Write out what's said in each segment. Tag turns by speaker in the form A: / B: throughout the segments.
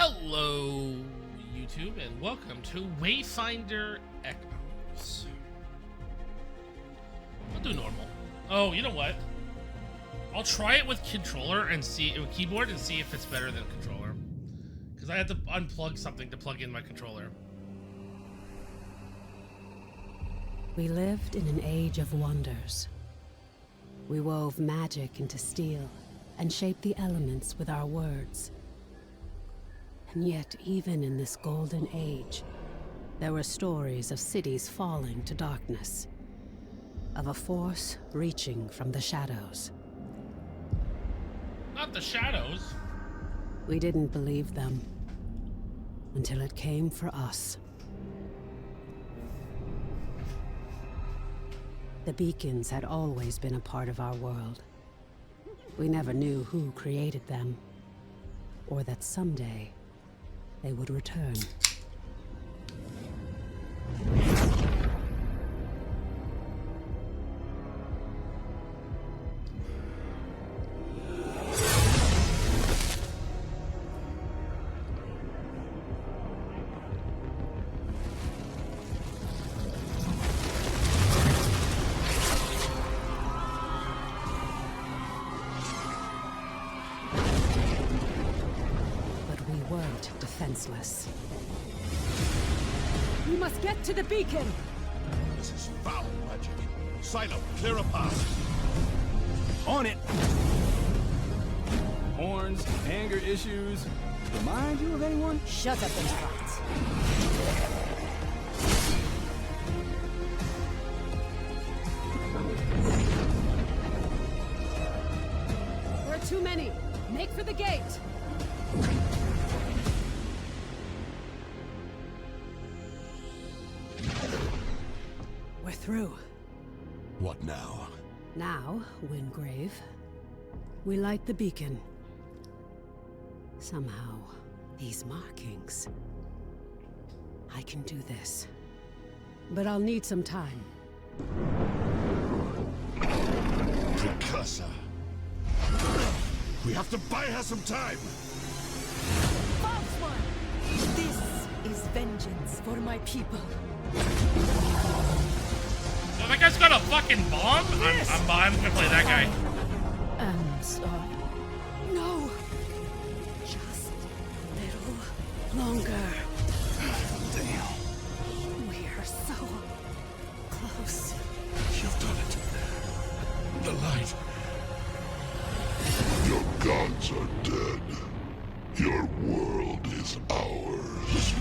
A: Hello, YouTube, and welcome to WayFinder Echoes. I'll do normal. Oh, you know what? I'll try it with controller and see with keyboard and see if it's better than controller. Because I had to unplug something to plug in my controller.
B: We lived in an age of wonders. We wove magic into steel and shaped the elements with our words. And yet, even in this golden age, there were stories of cities falling to darkness, of a force reaching from the shadows.
A: Not the shadows.
B: We didn't believe them until it came for us. The beacons had always been a part of our world. We never knew who created them, or that someday they would return. Defenseless. We must get to the beacon!
C: This is foul magic. Silo, clear a path. On it!
D: Horns, anger issues. Remind you of anyone?
B: Shut up and fight. There are too many. Make for the gate. We're through.
C: What now?
B: Now, Wingrave, we light the beacon. Somehow, these markings... I can do this. But I'll need some time.
C: Precursor. We have to buy her some time!
E: False one! This is vengeance for my people.
A: So that guy's got a fucking bomb? I'm gonna play that guy.
B: I'm sorry.
E: No! Just a little longer.
C: Damn.
E: We're so close.
C: You've done it. The light. Your gods are dead. Your world is ours.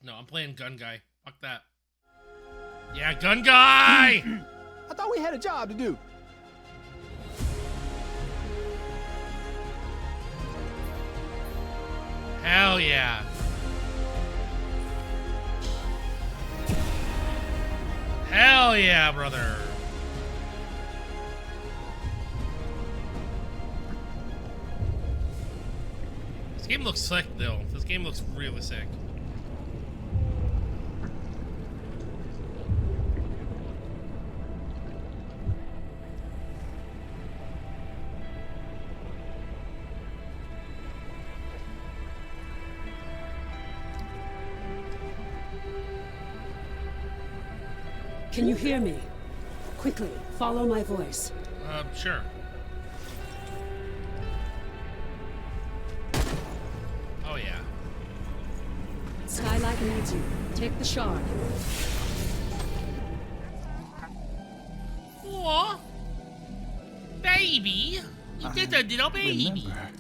A: No, I'm playing gun guy. Fuck that. Yeah, gun guy!
D: I thought we had a job to do.
A: Hell yeah. Hell yeah, brother. This game looks sick, though. This game looks really sick.
B: Can you hear me? Quickly, follow my voice.
A: Sure. Oh, yeah.
B: Skylight needs you. Take the shard.
A: Aw. Baby. You did a little baby.
D: Remember.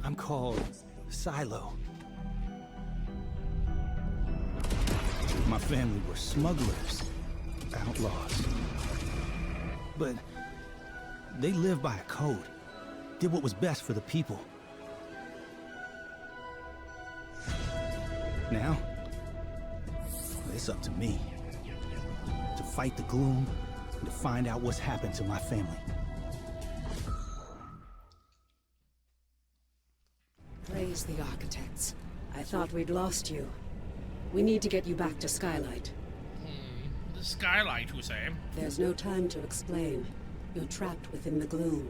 D: I'm called Silo. My family were smugglers, outlaws. But they lived by a code, did what was best for the people. Now, it's up to me to fight the gloom and to find out what's happened to my family.
B: Praise the architects. I thought we'd lost you. We need to get you back to Skylight.
A: The skylight, Hussein.
B: There's no time to explain. You're trapped within the gloom.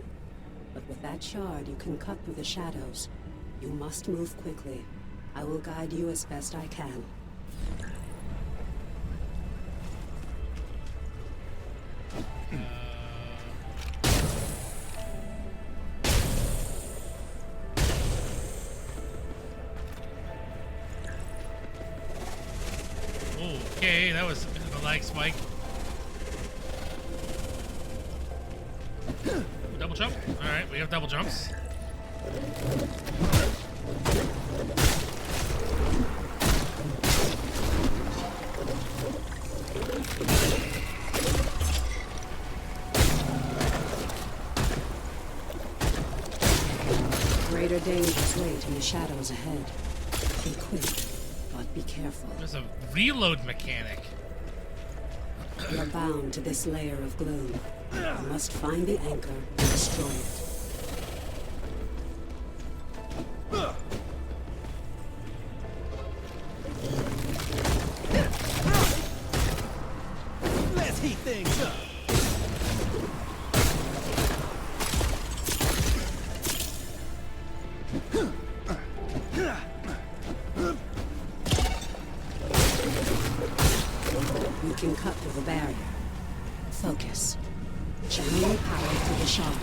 B: But with that shard, you can cut through the shadows. You must move quickly. I will guide you as best I can.
A: Okay, that was a lag spike. Double jump. All right, we have double jumps.
B: Greater dangers wait in the shadows ahead. Be quick, but be careful.
A: There's a reload mechanic.
B: You're bound to this layer of gloom. You must find the anchor and destroy it.
D: Let's heat things up.
B: You can cut through the barrier. Focus. Channel your power through the shard.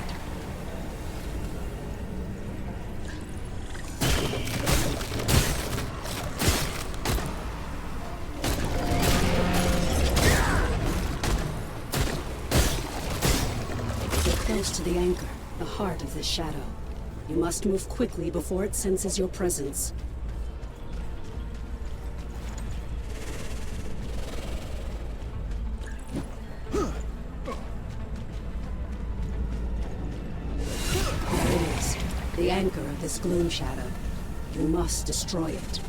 B: You're close to the anchor, the heart of this shadow. You must move quickly before it senses your presence. The anchor of this gloom shadow. You must destroy it.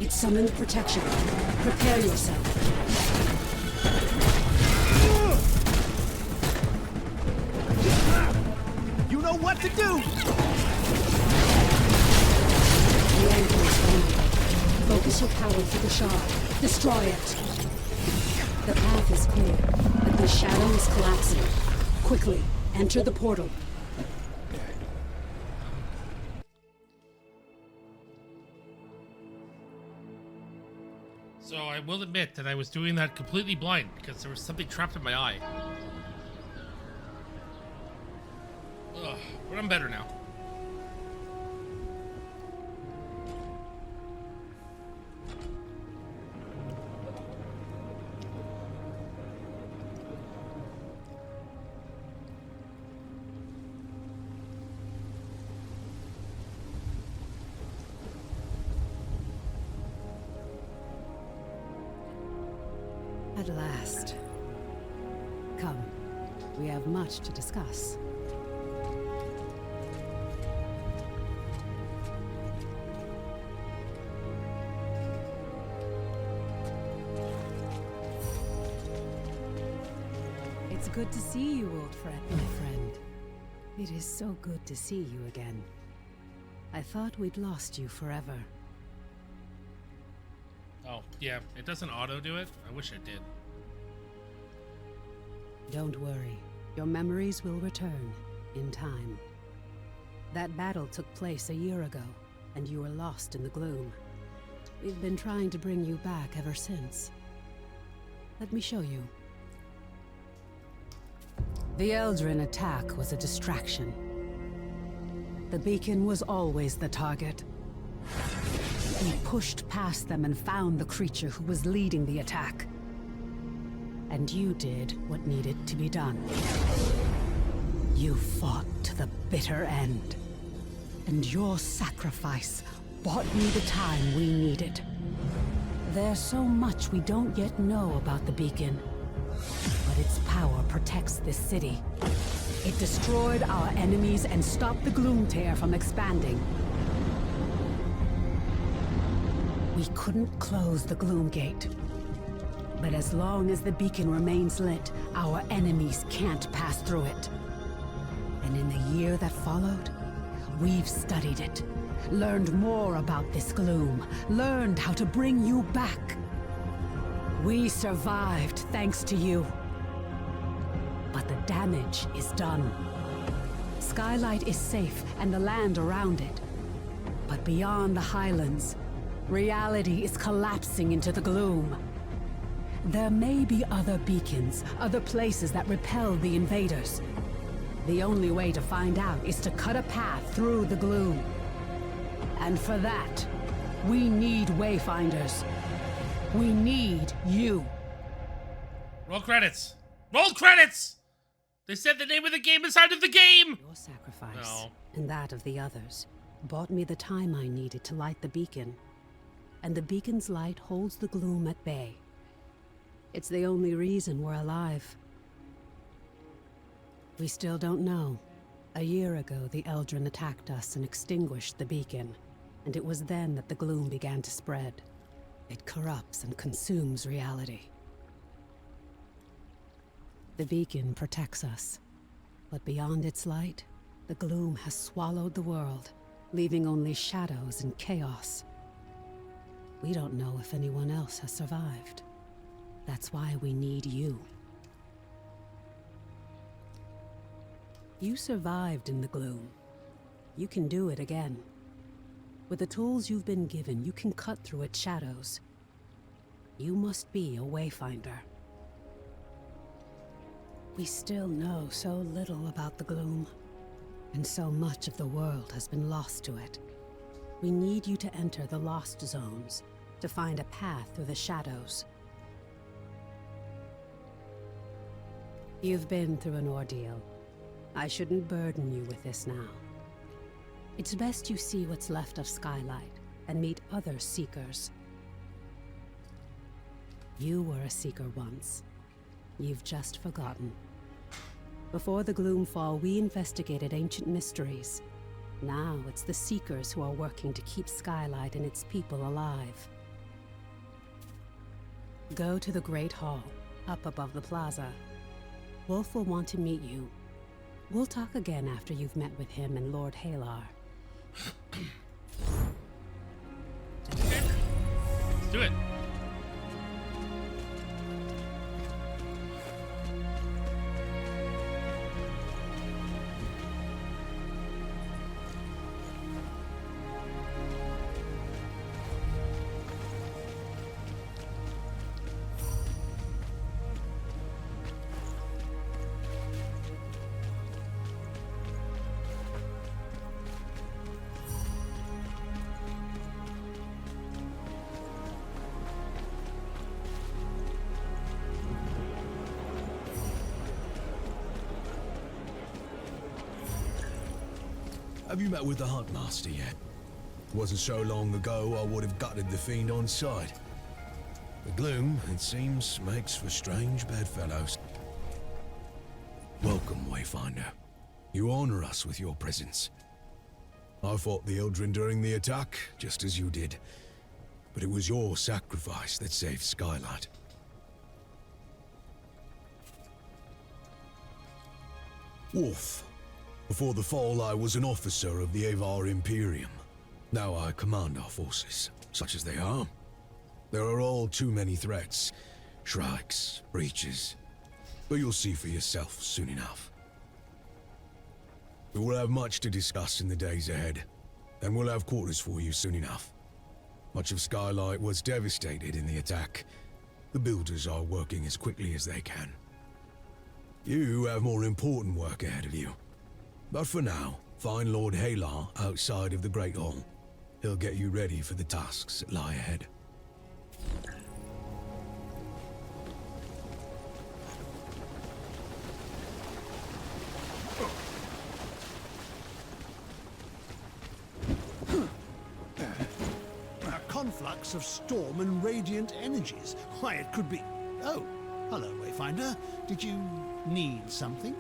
B: It summoned protection. Prepare yourself.
D: What to do?
B: The anchor is vulnerable. Focus your power through the shard. Destroy it. The path is clear, but the shadow is collapsing. Quickly, enter the portal.
A: So I will admit that I was doing that completely blind because there was something trapped in my eye. Ugh, but I'm better now.
B: At last. Come, we have much to discuss. It's good to see you, old friend, my friend. It is so good to see you again. I thought we'd lost you forever.
A: Oh, yeah, it doesn't auto do it. I wish it did.
B: Don't worry. Your memories will return, in time. That battle took place a year ago, and you were lost in the gloom. We've been trying to bring you back ever since. Let me show you. The Eldrin attack was a distraction. The beacon was always the target. We pushed past them and found the creature who was leading the attack. And you did what needed to be done. You fought to the bitter end. And your sacrifice bought me the time we needed. There's so much we don't yet know about the beacon. But its power protects this city. It destroyed our enemies and stopped the Gloom Tear from expanding. We We couldn't close the Gloom Gate. But as long as the beacon remains lit, our enemies can't pass through it. And in the year that followed, we've studied it, learned more about this gloom, learned how to bring you back. We survived thanks to you. But the damage is done. Skylight is safe and the land around it. But beyond the Highlands, reality is collapsing into the gloom. There may be other beacons, other places that repel the invaders. The only way to find out is to cut a path through the gloom. And for that, we need Wayfinders. We need you.
A: Roll credits. Roll credits! They said the name of the game inside of the game!
B: Your sacrifice,
A: No.
B: and that of the others, bought me the time I needed to light the beacon. And the beacon's light holds the gloom at bay. It's the only reason we're alive. We still don't know. A year ago, the Eldrin attacked us and extinguished the beacon. And it was then that the gloom began to spread. It corrupts and consumes reality. The beacon protects us. But beyond its light, the gloom has swallowed the world, leaving only shadows and chaos. We don't know if anyone else has survived. That's why we need you. You survived in the gloom. You can do it again. With the tools you've been given, you can cut through its shadows. You must be a Wayfinder. We still know so little about the gloom, and so much of the world has been lost to it. We need you to enter the Lost Zones, to find a path through the shadows. You've been through an ordeal. I shouldn't burden you with this now. It's best you see what's left of Skylight and meet other Seekers. You were a Seeker once. You've just forgotten. Before the Gloomfall, we investigated ancient mysteries. Now it's the Seekers who are working to keep Skylight and its people alive. Go to the Great Hall, up above the plaza. Wolf will want to meet you. We'll talk again after you've met with him and Lord Halar.
A: Okay. Let's do it.
C: Have you met with the Huntmaster yet? It wasn't so long ago I would have gutted the fiend on sight. The gloom, it seems, makes for strange bedfellows. Welcome, Wayfinder. You honor us with your presence. I fought the Eldrin during the attack, just as you did. But it was your sacrifice that saved Skylight. Wolf. Before the fall, I was an officer of the Avar Imperium. Now I command our forces, such as they are. There are all too many threats. Shrikes, breaches. But you'll see for yourself soon enough. We will have much to discuss in the days ahead, and we'll have quarters for you soon enough. Much of Skylight was devastated in the attack. The builders are working as quickly as they can. You have more important work ahead of you. But for now, find Lord Halar outside of the Great Hall. He'll get you ready for the tasks that lie ahead.
F: A conflux of storm and radiant energies. Why, it could be... Oh, hello, Wayfinder. Did you need something?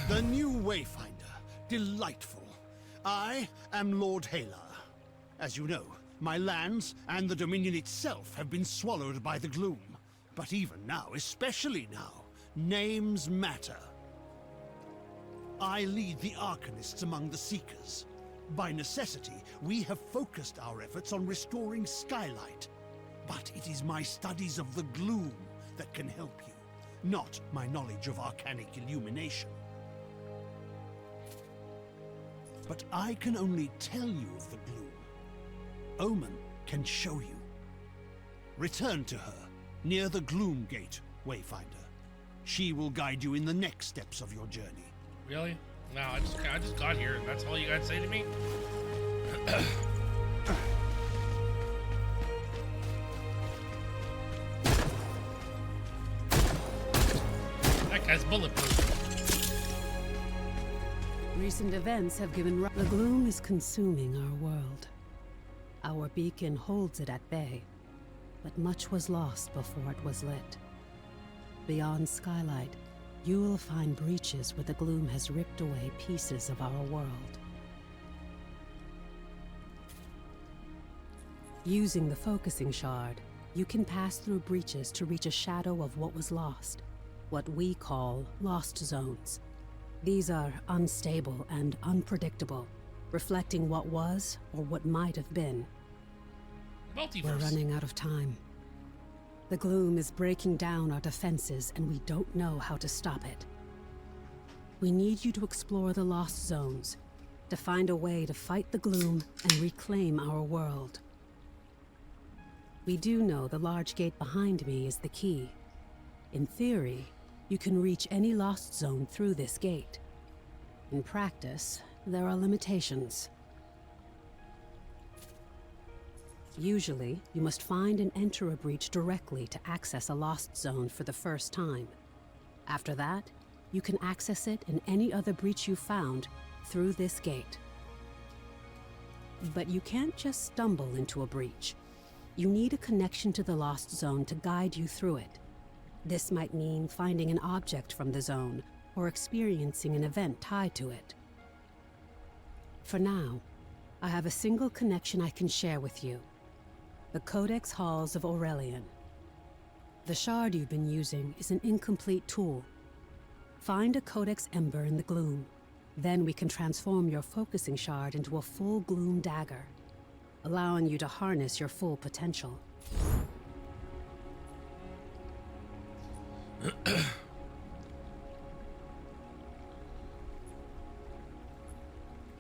F: The new Wayfinder. Delightful. I am Lord Halar. As you know, my lands and the Dominion itself have been swallowed by the gloom. But even now, especially now, names matter. I lead the Arcanists among the Seekers. By necessity, we have focused our efforts on restoring Skylight. But it is my studies of the gloom that can help you, not my knowledge of arcanic illumination. But I can only tell you of the gloom. Omen can show you. Return to her, near the Gloom Gate, Wayfinder. She will guide you in the next steps of your journey.
A: Really? No, I just got here. That's all you gotta say to me? That guy's bulletproof.
B: Recent events have given the gloom is consuming our world. Our beacon holds it at bay, but much was lost before it was lit. Beyond Skylight, you will find breaches where the gloom has ripped away pieces of our world. Using the focusing shard, you can pass through breaches to reach a shadow of what was lost, what we call lost zones. These are unstable and unpredictable, reflecting what was or what might have been.
A: Multiverse.
B: We're running out of time. The gloom is breaking down our defenses, and we don't know how to stop it. We need you to explore the lost zones, to find a way to fight the gloom and reclaim our world. We do know the large gate behind me is the key. In theory, you can reach any lost zone through this gate. In practice, there are limitations. Usually, you must find and enter a breach directly to access a lost zone for the first time. After that, you can access it and any other breach you found through this gate. But you can't just stumble into a breach. You need a connection to the lost zone to guide you through it. This might mean finding an object from the zone or experiencing an event tied to it. For now, I have a single connection I can share with you. The Codex Halls of Aurelian. The shard you've been using is an incomplete tool. Find a Codex Ember in the gloom. Then we can transform your focusing shard into a full gloom dagger, allowing you to harness your full potential.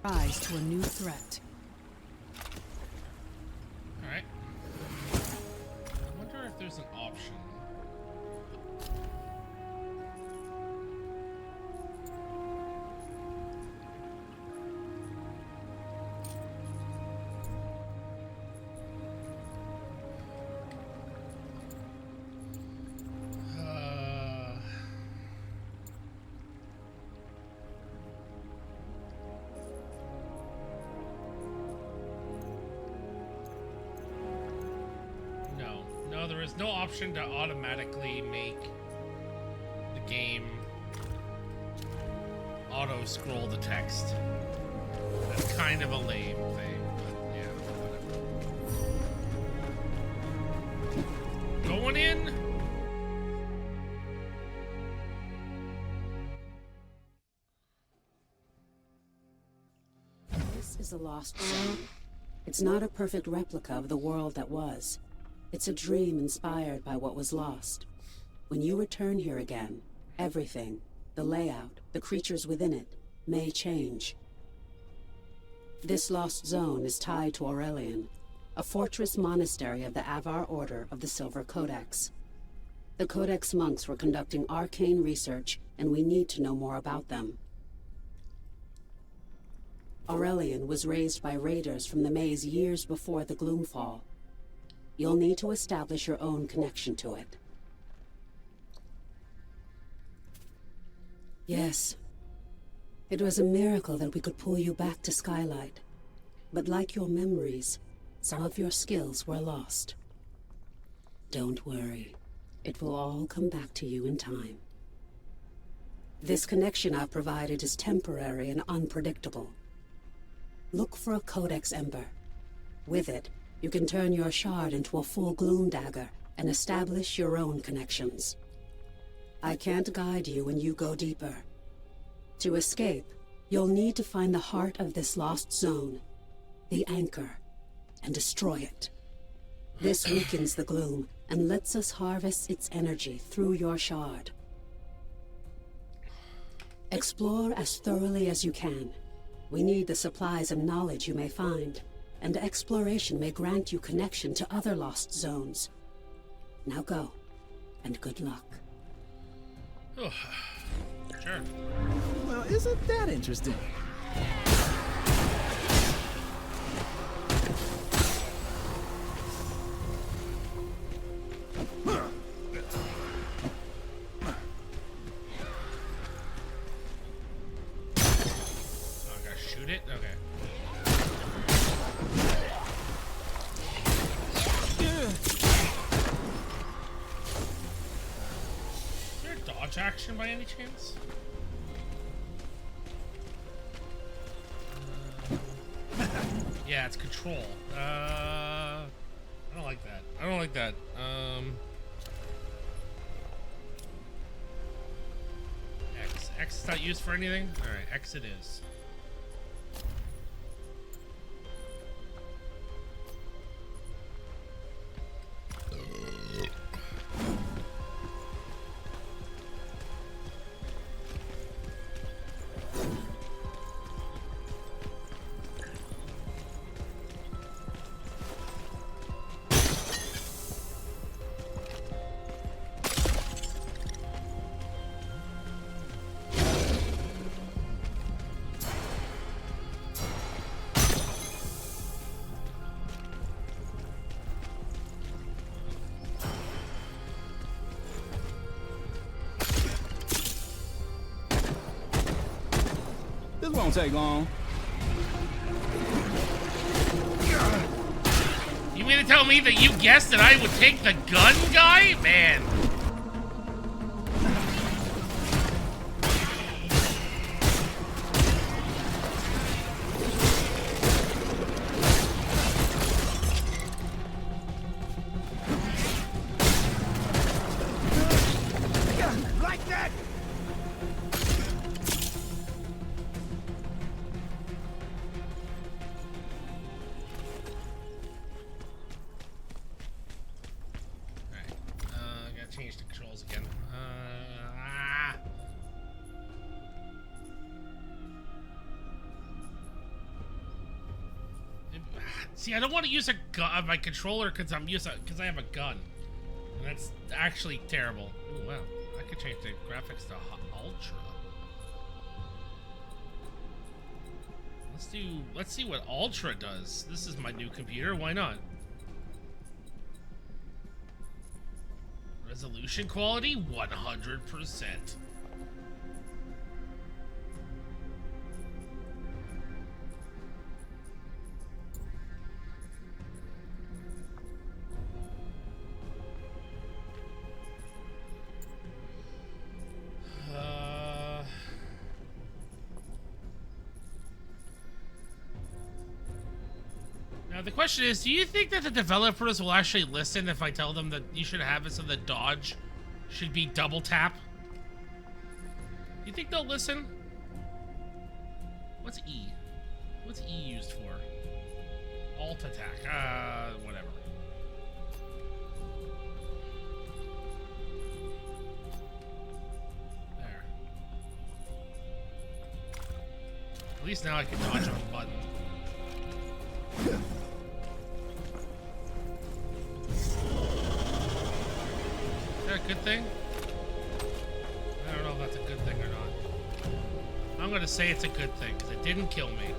B: Rise to a new threat.
A: Alright. I wonder if there's an option. No, there is no option to automatically make the game auto-scroll the text. That's kind of a lame thing, but yeah, whatever. Going in?
B: This is a lost world. It's not a perfect replica of the world that was. It's a dream inspired by what was lost. When you return here again, everything, the layout, the creatures within it, may change. This lost zone is tied to Aurelian, a fortress monastery of the Avar Order of the Silver Codex. The Codex monks were conducting arcane research, and we need to know more about them. Aurelian was raised by raiders from the maze years before the Gloomfall. You'll need to establish your own connection to it. Yes. It was a miracle that we could pull you back to Skylight. But like your memories, some of your skills were lost. Don't worry. It will all come back to you in time. This connection I've provided is temporary and unpredictable. Look for a Codex Ember. With it, you can turn your shard into a full gloom dagger and establish your own connections. I can't guide you when you go deeper. To escape, you'll need to find the heart of this lost zone, the anchor, and destroy it. This weakens the gloom and lets us harvest its energy through your shard. Explore as thoroughly as you can. We need the supplies and knowledge you may find, and exploration may grant you connection to other lost zones. Now go, and good luck.
A: Sure.
D: Well, isn't that interesting?
A: Shoot it? Okay. Is there a dodge action by any chance? Yeah, it's control. I don't like that. I don't like that. X. X is not used for anything? Alright, X it is.
D: This won't take long.
A: You mean to tell me that you guessed that I would take the gun guy? Man.
F: Like that!
A: Change the controls again. See, I don't want to use a gun, my controller, because I have a gun, and that's actually terrible. Ooh, wow, I could change the graphics to ultra. Let's see what ultra does. This is my new computer. Why not? Resolution quality 100%. Now the question is, do you think that the developers will actually listen if I tell them that you should have it so the dodge should be double tap? You think they'll listen? What's E? What's E used for? Alt attack. Whatever. There. At least now I can dodge on the button. Is that a good thing? I don't know if that's a good thing or not. I'm gonna say it's a good thing, because it didn't kill me.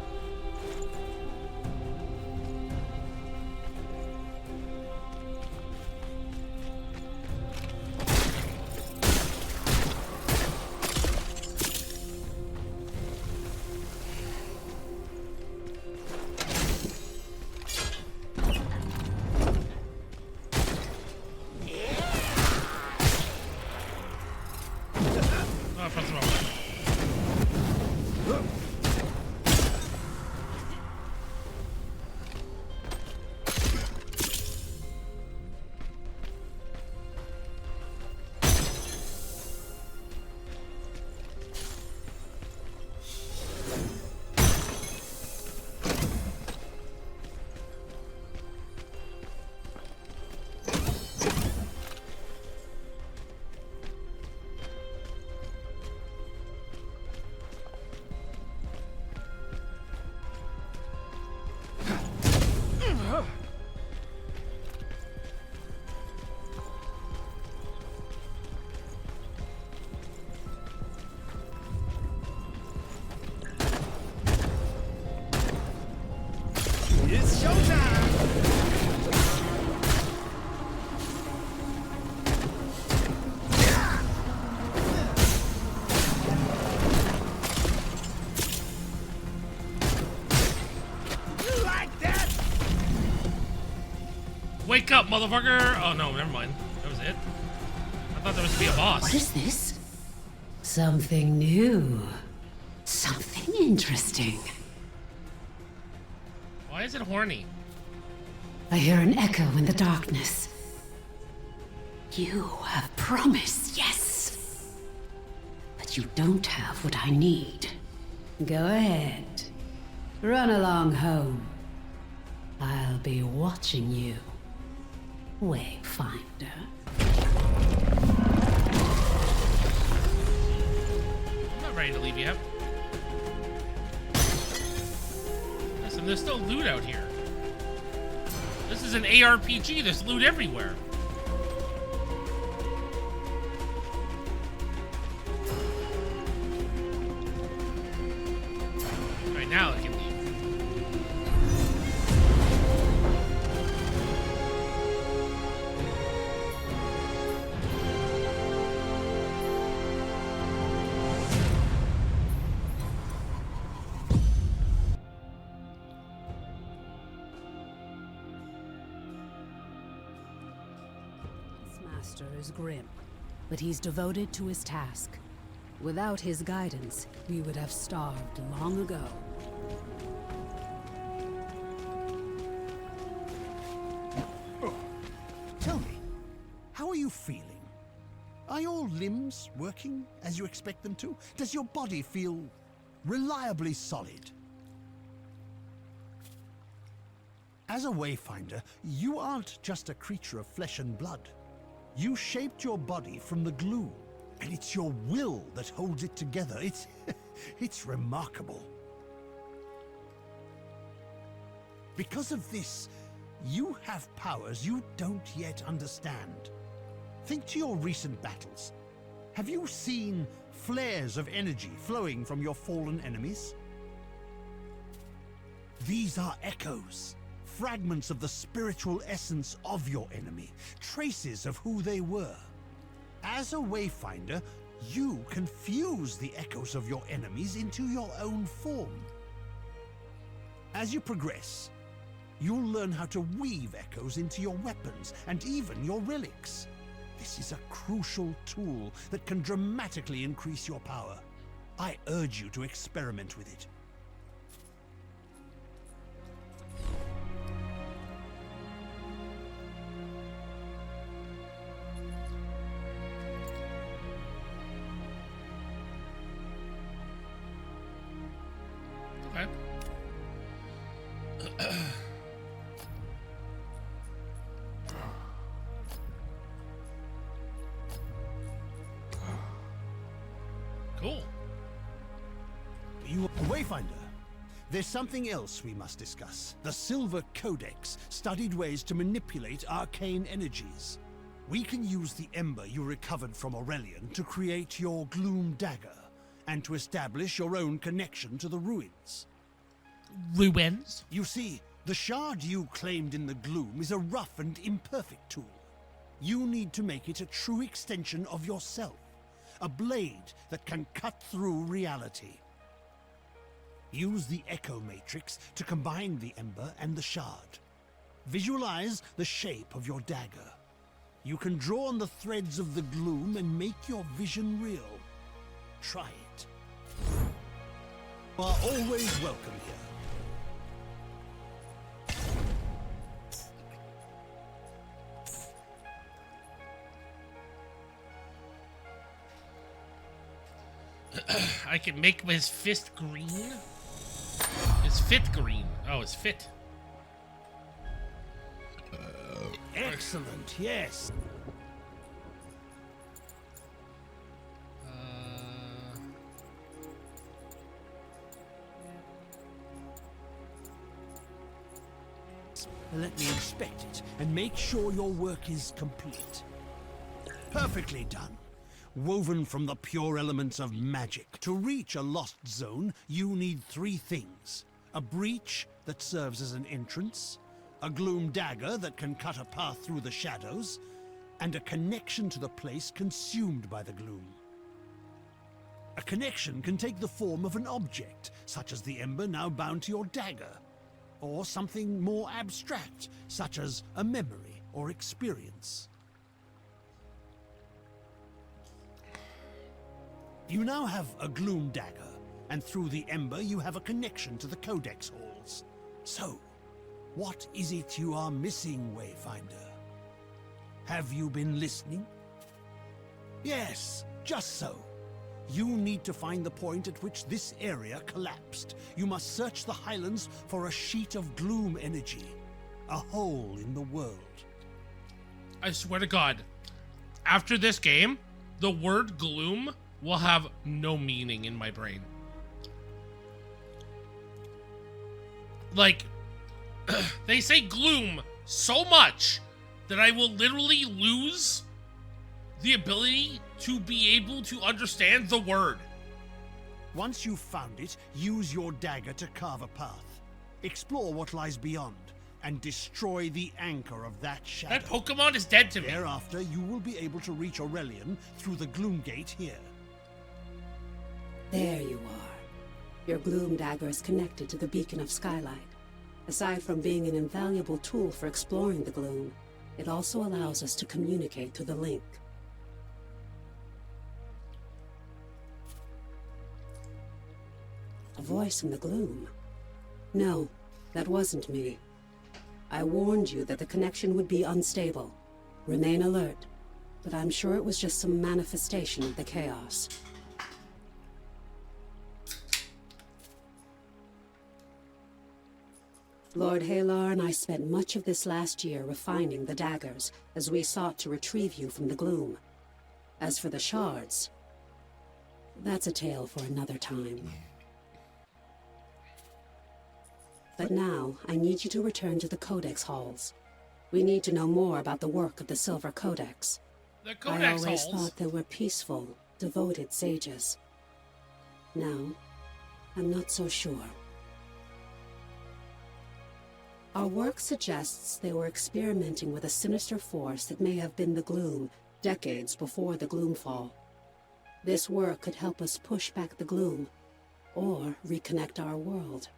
A: Wake up, motherfucker! Oh no, never mind. That was it. I thought there was gonna be a boss.
B: What is this? Something new. Something interesting.
A: Why is it horny?
B: I hear an echo in the darkness. You have promise, yes. But you don't have what I need. Go ahead. Run along home. I'll be watching you, Wayfinder.
A: I'm not ready to leave yet. Listen, there's still loot out here. This is an ARPG, there's loot everywhere. Right now I can leave.
B: Master is grim, but he's devoted to his task. Without his guidance, we would have starved long ago.
F: Tell me, how are you feeling? Are your limbs working as you expect them to? Does your body feel reliably solid? As a Wayfinder, you aren't just a creature of flesh and blood. You shaped your body from the glue, and it's your will that holds it together. It's remarkable. Because of this, you have powers you don't yet understand. Think to your recent battles. Have you seen flares of energy flowing from your fallen enemies? These are echoes. Fragments of the spiritual essence of your enemy, traces of who they were. As a Wayfinder, you can fuse the echoes of your enemies into your own form. As you progress, you'll learn how to weave echoes into your weapons and even your relics. This is a crucial tool that can dramatically increase your power. I urge you to experiment with it.
A: Okay. Cool.
F: You Wayfinder. There's something else we must discuss. The Silver Codex studied ways to manipulate arcane energies. We can use the ember you recovered from Aurelian to create your Gloom Dagger, and to establish your own connection to the ruins.
A: Ruins?
F: You see, the shard you claimed in the gloom is a rough and imperfect tool. You need to make it a true extension of yourself, a blade that can cut through reality. Use the Echo Matrix to combine the ember and the shard. Visualize the shape of your dagger. You can draw on the threads of the gloom and make your vision real. Try it. You are always welcome here.
A: I can make his fist green? His fit green. Oh, his fit.
F: Excellent, yes. Let me inspect it and make sure your work is complete. Perfectly done. Woven from the pure elements of magic. To reach a lost zone, you need three things. A breach that serves as an entrance, a gloom dagger that can cut a path through the shadows, and a connection to the place consumed by the gloom. A connection can take the form of an object, such as the ember now bound to your dagger, or something more abstract, such as a memory. or experience. You now have a gloom dagger, and through the ember you have a connection to the codex halls. So, what is it you are missing, Wayfinder? Have you been listening? Yes, just so. You need to find the point at which this area collapsed. You must search the Highlands for a sheet of gloom energy. A hole in the world.
A: I swear to God, after this game, the word gloom will have no meaning in my brain. Like, they say gloom so much that I will literally lose the ability to be able to understand the word.
F: Once you've found it, use your dagger to carve a path. Explore what lies beyond, and destroy the anchor of that shadow.
A: That Pokemon is dead to me.
F: Thereafter, you will be able to reach Aurelion through the Gloom Gate here.
B: There you are. Your gloom dagger is connected to the beacon of Skylight. Aside from being an invaluable tool for exploring the gloom, it also allows us to communicate through the link. A voice in the gloom? No, that wasn't me. I warned you that the connection would be unstable. Remain alert, but I'm sure it was just some manifestation of the chaos. Lord Halar and I spent much of this last year refining the daggers as we sought to retrieve you from the gloom. As for the shards, that's a tale for another time. But now, I need you to return to the Codex halls. We need to know more about the work of the Silver Codex.
A: The Codex
B: I always
A: halls.
B: thought they were peaceful, devoted sages. Now, I'm not so sure. Our work suggests they were experimenting with a sinister force that may have been the Gloom, decades before the Gloomfall. This work could help us push back the Gloom, or reconnect our world.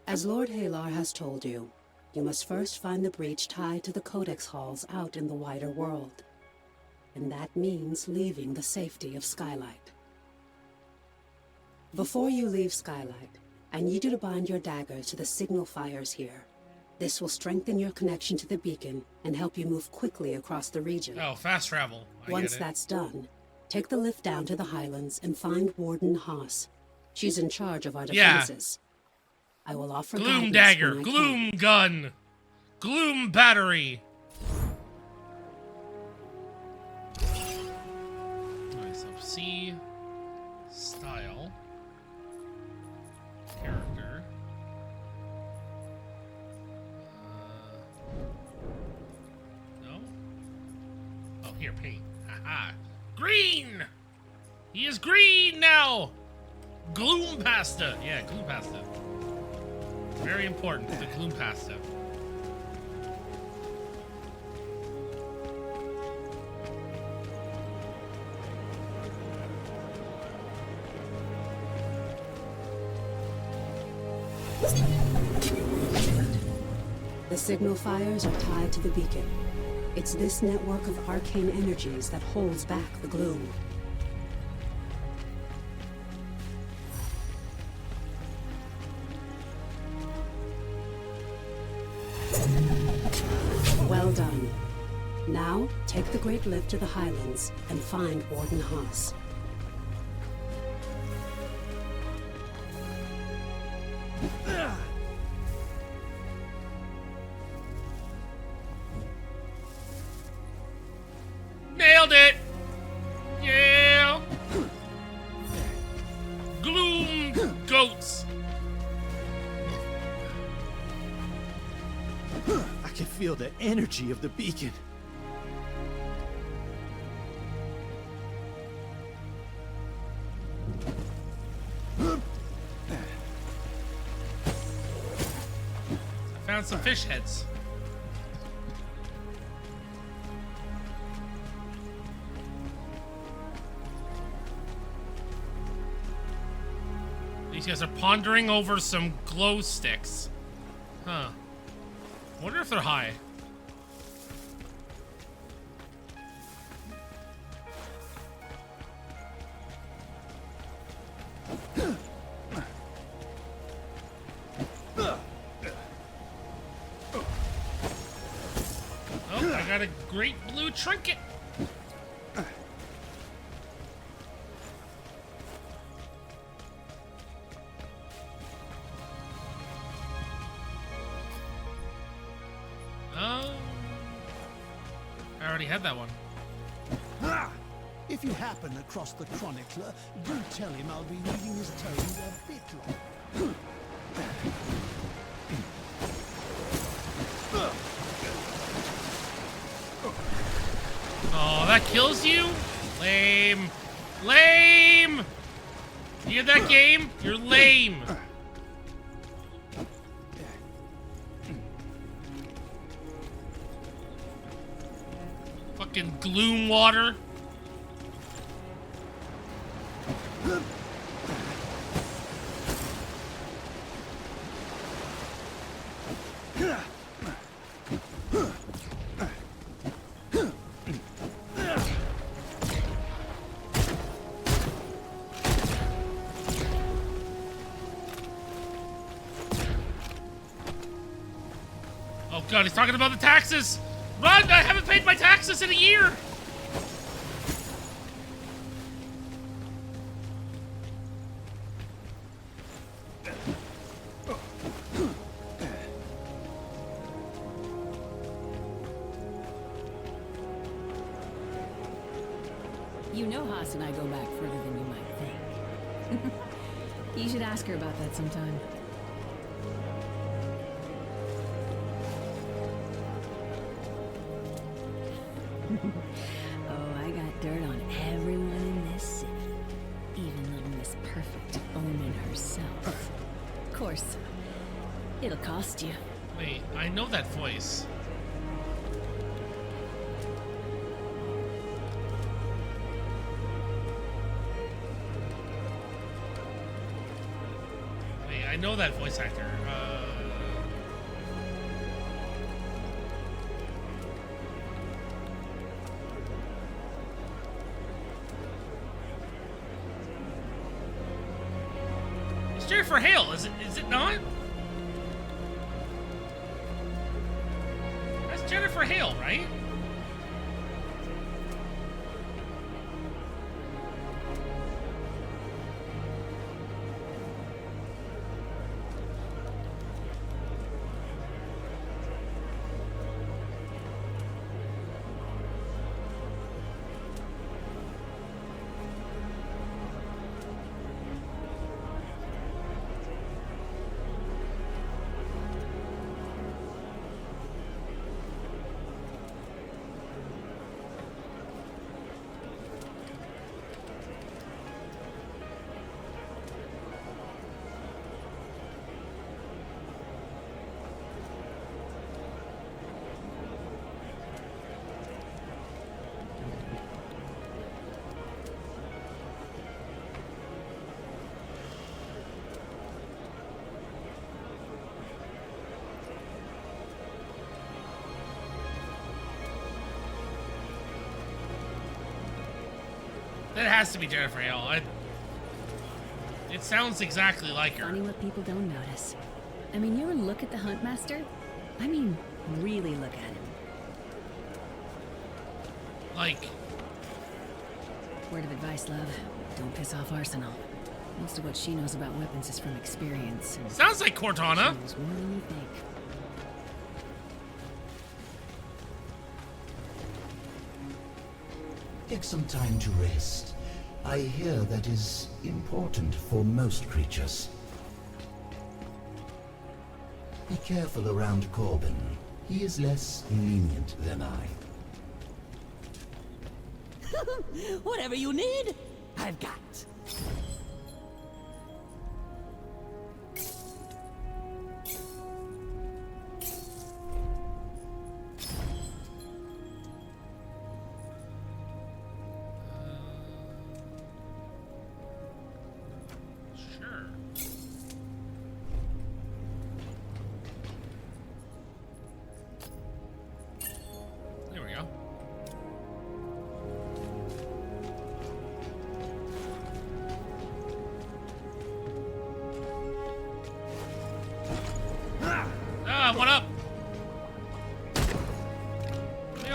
B: As Lord Halar has told you, you must first find the breach tied to the Codex halls out in the wider world. And that means leaving the safety of Skylight. Before you leave Skylight, I need you to bind your daggers to the signal fires here. This will strengthen your connection to the beacon and help you move quickly across the region.
A: Oh, fast travel.
B: Once that's done, take the lift down to the Highlands and find Warden Haas. She's in charge of our defenses. I will offer
A: Gloom
B: guidance
A: dagger,
B: when I
A: gloom
B: can.
A: gun, gloom battery. Nice up C style character. No. Oh, here, paint. Haha. Green. He is green now. Gloom pasta. Yeah, gloom pasta. Very important, the gloom pasta.
B: The signal fires are tied to the beacon. It's this network of arcane energies that holds back the gloom. Well done. Now, take the Great Lift to the Highlands and find Warden Haas.
A: Nailed it! Yeah! Gloom goats!
D: I can feel the energy of the beacon.
A: Found some fish heads. These guys are pondering over some glow sticks. Huh. Wonder if they're high. Oh, I got a great blue trinket. Oh, I already had that one.
F: If you happen across the chronicler, do tell him I'll be needing his tones a bit longer.
A: Oh, that kills you? Lame. Lame! You get that game? You're lame. Fucking gloom water. Oh god, he's talking about the taxes! Run! I haven't paid my taxes in a year!
G: You know Haas and I go back further than you might think. You should ask her about that sometime. Oh, I got dirt on everyone in this city. Even little Miss Perfect Omen herself. Of course, it'll cost you.
A: Wait, I know that voice. Wait, I know that voice actor. It's Jennifer Hale, is it not? That's Jennifer Hale, right? That has to be Jennifer Hale. It sounds exactly like her.
G: Funny what people don't notice. I mean, you ever look at the Huntmaster? I mean, really look at him.
A: Like,
G: Word of advice, love. Don't piss off Arsenal. Most of what she knows about weapons is from experience. And
A: sounds like
G: she
A: Cortana.
G: knows more than you think.
H: Take some time to rest. I hear that is important for most creatures. Be careful around Corbin. He is less lenient than I.
E: Whatever you need, I've got.
A: Sure. There we go.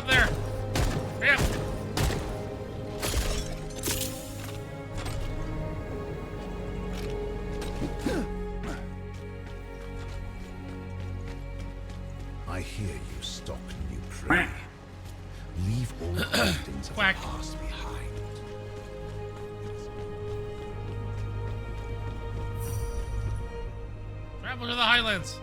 A: up there. Hurry up.
F: I hear you stalk new prey. Leave all the things of the
A: Quack.
F: past behind.
A: Travel to the Highlands.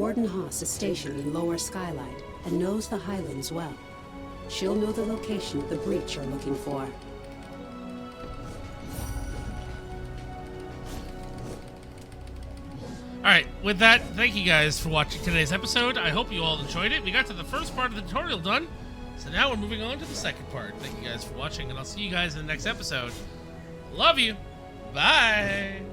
B: Warden Haas is stationed in Lower Skylight and knows the Highlands well. She'll know the location of the breach you're looking for.
A: Alright, with that, thank you guys for watching today's episode. I hope you all enjoyed it. We got to the first part of the tutorial done, so now we're moving on to the second part. Thank you guys for watching, and I'll see you guys in the next episode. Love you. Bye.